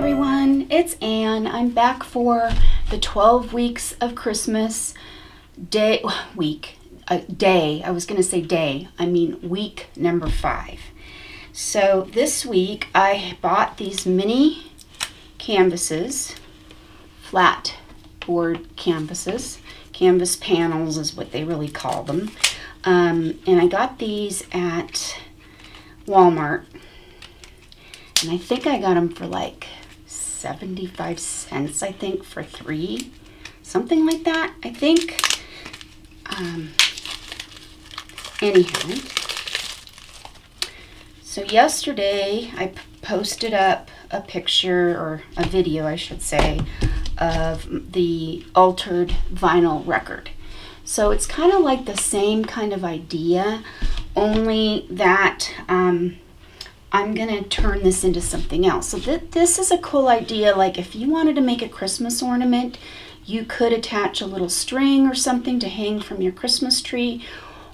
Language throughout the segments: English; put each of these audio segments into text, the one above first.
everyone, it's Ann. I'm back for the 12 weeks of Christmas day, I was going to say day, I mean week number 5. So this week I bought these mini canvases, flat board canvases, canvas panels is what they really call them. And I got these at Walmart. And I think I got them for like 75 cents, I think, for 3. Something like that, I think. Anyhow. So yesterday I posted up a picture, or a video I should say, of the altered vinyl record. So it's kind of like the same kind of idea, only that I'm going to turn this into something else. So this is a cool idea. Like if you wanted to make a Christmas ornament, you could attach a little string or something to hang from your Christmas tree.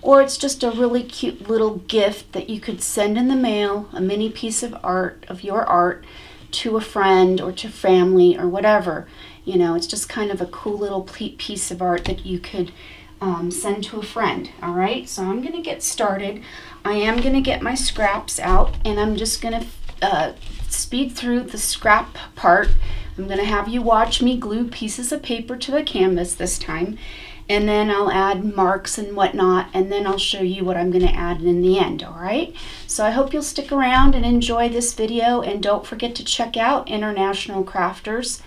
Or it's just a really cute little gift that you could send in the mail, a mini piece of art, of your art, to a friend or to family or whatever. You know, it's just kind of a cool little piece of art that you could send to a friend. All right, so I'm going to get started. I am going to get my scraps out, and I'm just going to speed through the scrap part. I'm going to have you watch me glue pieces of paper to a canvas this time, and then I'll add marks and whatnot, and then I'll show you what I'm going to add in the end. All right, so I hope you'll stick around and enjoy this video, and don't forget to check out International Crafters.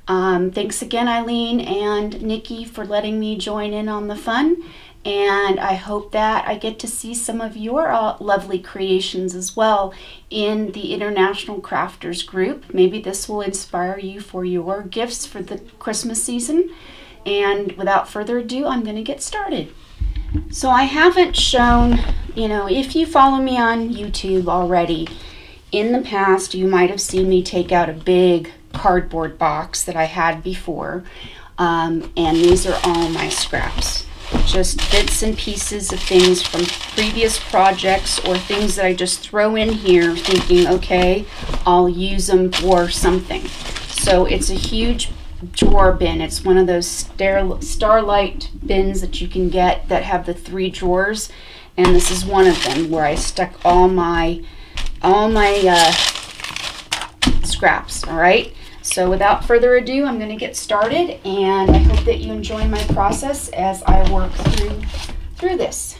Thanks again, Eileen and Nikki, for letting me join in on the fun. And I hope that I get to see some of your lovely creations as well in the International Crafters group. Maybe this will inspire you for your gifts for the Christmas season. And without further ado, I'm going to get started. So I haven't shown, you know, if you follow me on YouTube already, in the past you might have seen me take out a big cardboard box that I had before. And these are all my scraps. Just bits and pieces of things from previous projects, or things that I just throw in here thinking, okay, I'll use them for something. So it's a huge drawer bin. It's one of those Starlight bins that you can get that have the 3 drawers, and this is one of them where I stuck all my scraps. All right, so without further ado, I'm going to get started, and I hope that you enjoy my process as I work through this.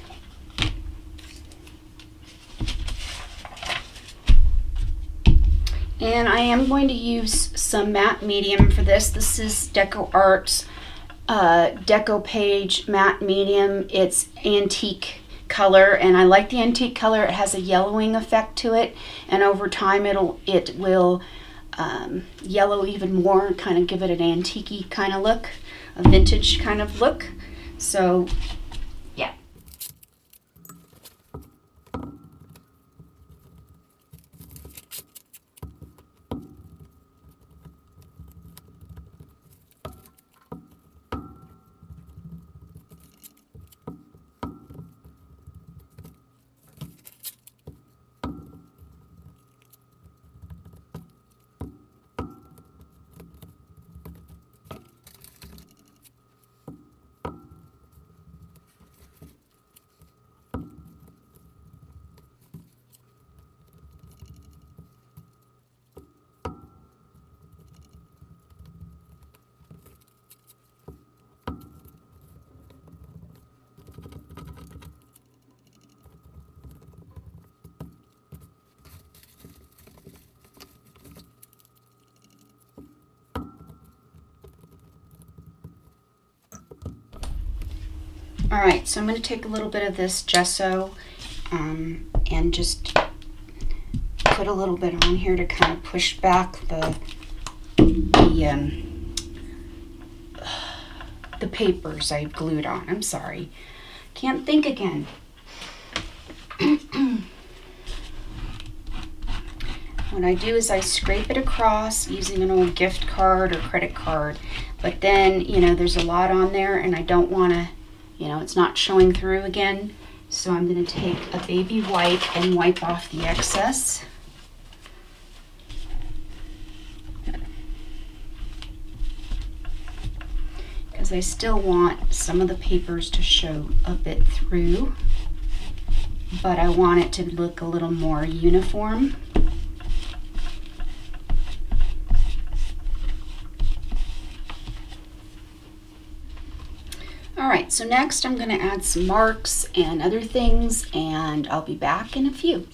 And I am going to use some matte medium for this. This is Deco Arts Deco Page matte medium. It's antique color, and I like the antique color. It has a yellowing effect to it, and over time it will yellow even more, kind of give it an antique-y kind of look, a vintage kind of look. So yeah. All right, so I'm going to take a little bit of this gesso and just put a little bit on here to kind of push back the papers I glued on. I'm sorry, can't think again. What I do is I scrape it across using an old gift card or credit card, but then, you know, there's a lot on there and I don't want to, you know, it's not showing through again. So I'm going to take a baby wipe and wipe off the excess. because I still want some of the papers to show a bit through, but I want it to look a little more uniform. Alright, so next I'm going to add some marks and other things, and I'll be back in a few.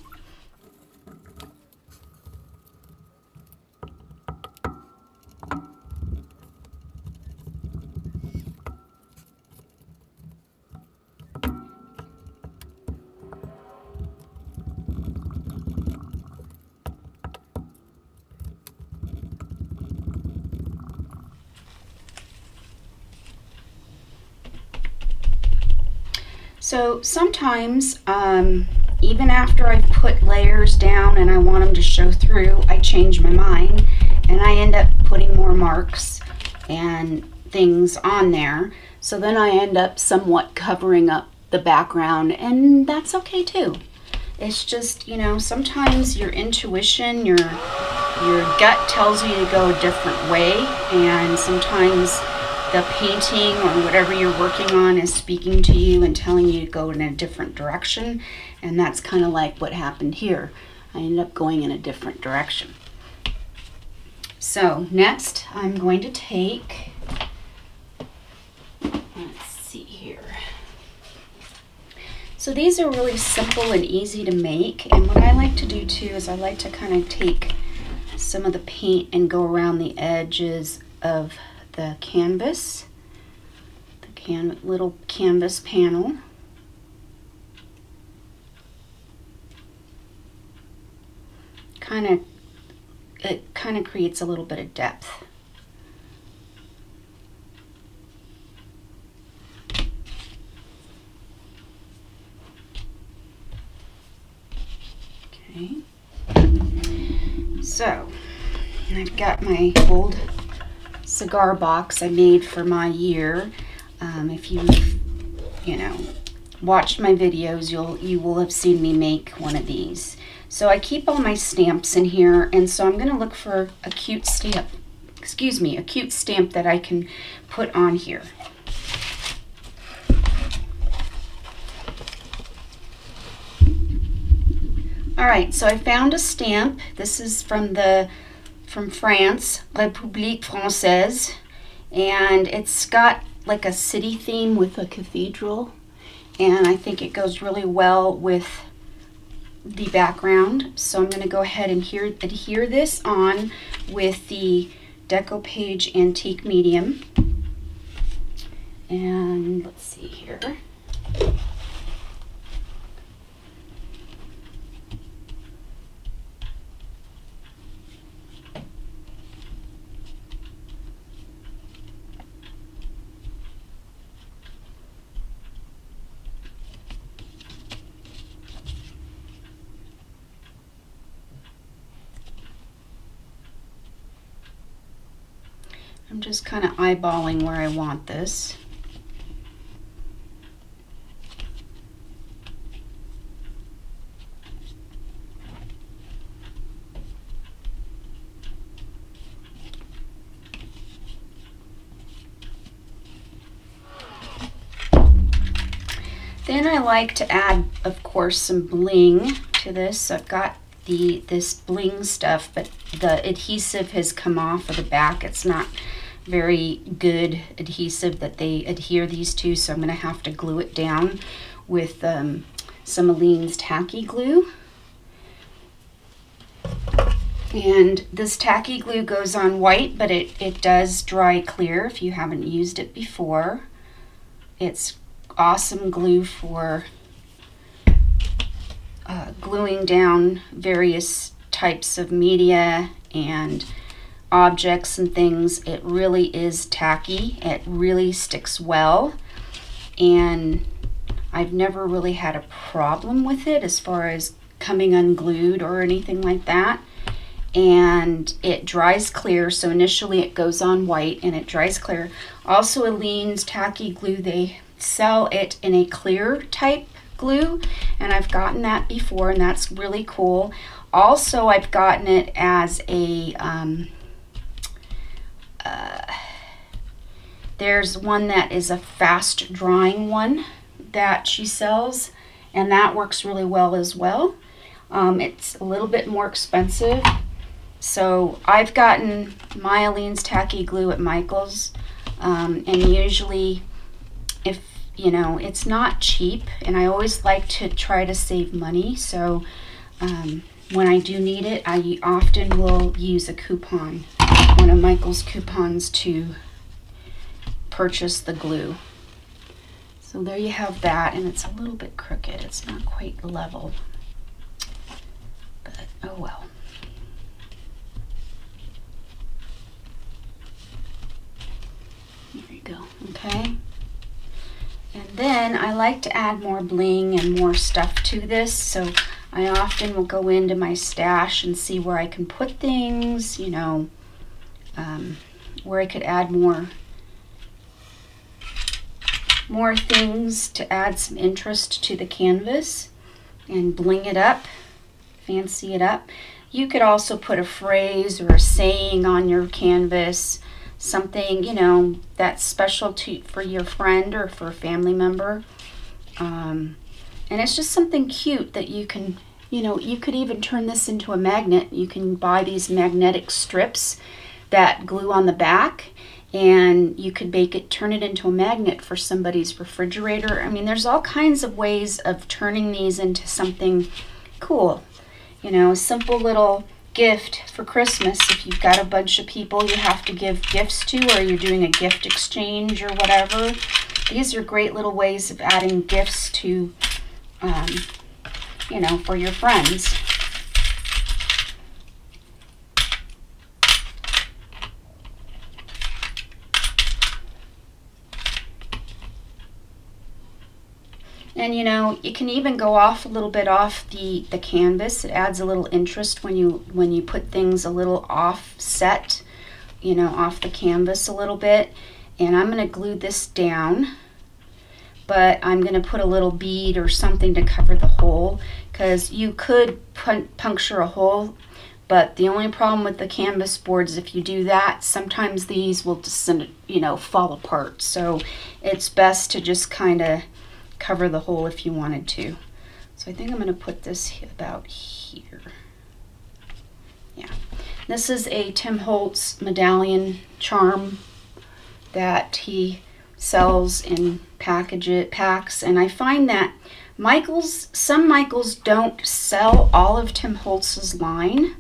So sometimes, even after I've put layers down and I want them to show through, I change my mind and I end up putting more marks and things on there. So then I end up somewhat covering up the background, and that's okay too. It's just, you know, sometimes your intuition, your gut tells you to go a different way, and sometimes the painting or whatever you're working on is speaking to you and telling you to go in a different direction, and that's kind of like what happened here. I ended up going in a different direction. So next I'm going to take, let's see here. So these are really simple and easy to make, and what I like to do too is I like to kind of take some of the paint and go around the edges of the canvas, the little canvas panel. It kind of creates a little bit of depth. Okay. So I've got my old cigar box I made for my year. If you've, you know, watched my videos, you will have seen me make one of these. So I keep all my stamps in here, and so I'm going to look for a cute stamp. Excuse me, a cute stamp that I can put on here. All right, so I found a stamp. This is from France, République Française, and it's got like a city theme with a cathedral, and I think it goes really well with the background. So I'm going to go ahead and adhere this on with the Decoupage Antique Medium, and let's see here. I'm just kind of eyeballing where I want this. Then I like to add, of course, some bling to this. So I've got this bling stuff, but the adhesive has come off of the back. It's not very good adhesive that they adhere these to, so I'm going to have to glue it down with some Anneliese's tacky glue. And this tacky glue goes on white, but it does dry clear if you haven't used it before. It's awesome glue for gluing down various types of media and objects and things. It really is tacky. It really sticks well, and I've never really had a problem with it as far as coming unglued or anything like that. And it dries clear, so initially it goes on white and it dries clear. Also, Anneliese's tacky glue, they sell it in a clear type glue, and I've gotten that before, and that's really cool. Also, I've gotten it There's one that is a fast drying one that she sells, and that works really well as well. It's a little bit more expensive. So I've gotten my Aleene's tacky glue at Michael's, and usually, if you know, it's not cheap, and I always like to try to save money. So when I do need it, I often will use a coupon, one of Michael's coupons, to purchase the glue. So there you have that, and it's a little bit crooked. It's not quite level, but oh well. There you go, okay? And then I like to add more bling and more stuff to this, so I often will go into my stash and see where I can put things, you know, where I could add more things to add some interest to the canvas and bling it up, fancy it up. You could also put a phrase or a saying on your canvas, something, you know, that's special for your friend or for a family member. And it's just something cute that you can, you know, you could even turn this into a magnet. You can buy these magnetic strips that glue on the back, and you could turn it into a magnet for somebody's refrigerator. I mean, there's all kinds of ways of turning these into something cool. You know, a simple little gift for Christmas. If you've got a bunch of people you have to give gifts to, or you're doing a gift exchange or whatever, these are great little ways of adding gifts to, you know, for your friends. And you know, you can even go off a little bit off the canvas. It adds a little interest when you put things a little offset, you know, off the canvas a little bit. And I'm going to glue this down, but I'm going to put a little bead or something to cover the hole, because you could puncture a hole, but the only problem with the canvas boards, if you do that, sometimes these will just, you know, fall apart. So it's best to just kind of cover the hole if you wanted to. So I think I'm going to put this about here. Yeah, this is a Tim Holtz medallion charm that he sells in packs, and I find that some Michaels don't sell all of Tim Holtz's line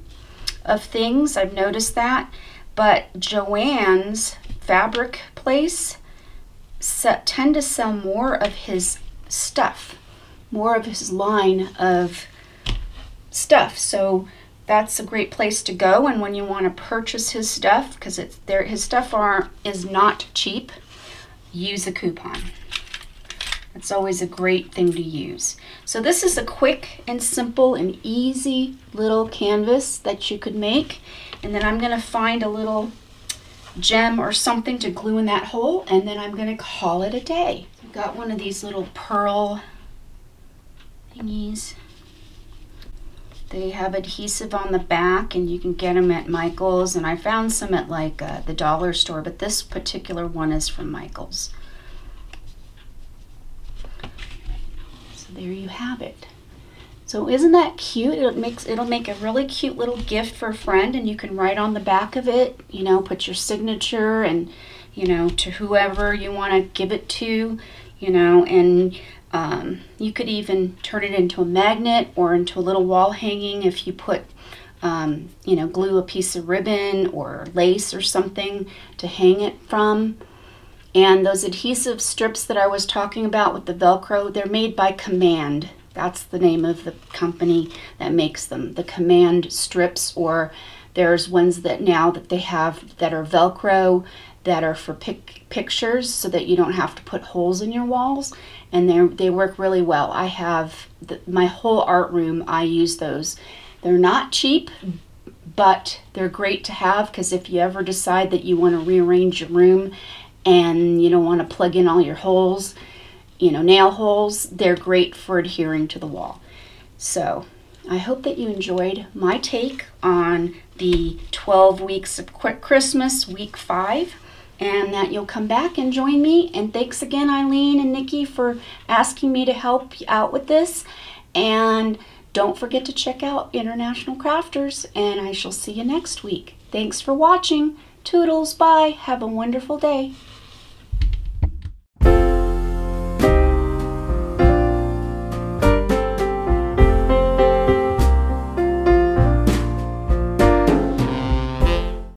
of things. I've noticed that, but Joann's fabric place tend to sell more of his stuff, more of his line of stuff. So that's a great place to go. And when you want to purchase his stuff, because his stuff is not cheap, use a coupon. It's always a great thing to use. So this is a quick and simple and easy little canvas that you could make. And then I'm going to find a little gem or something to glue in that hole, and then I'm going to call it a day. I've got one of these little pearl thingies. They have adhesive on the back, and you can get them at Michael's, and I found some at like the dollar store, but this particular one is from Michael's. So there you have it. So isn't that cute? It'll make a really cute little gift for a friend, and you can write on the back of it, you know, put your signature and, you know, to whoever you want to give it to, you know, and you could even turn it into a magnet or into a little wall hanging if you put, you know, glue a piece of ribbon or lace or something to hang it from. And those adhesive strips that I was talking about with the Velcro, they're made by Command. That's the name of the company that makes them, the Command strips, or there's ones that now that they have that are Velcro that are for pictures so that you don't have to put holes in your walls, and they work really well. I have my whole art room, I use those. They're not cheap, but they're great to have, because if you ever decide that you want to rearrange your room and you don't want to plug in all your holes, you know, nail holes, they're great for adhering to the wall. So I hope that you enjoyed my take on the 12 weeks of Quick Christmas, week 5. and that you'll come back and join me. And thanks again, Eileen and Nikki, for asking me to help out with this. And don't forget to check out International Crafters, and I shall see you next week. Thanks for watching. Toodles, bye. Have a wonderful day.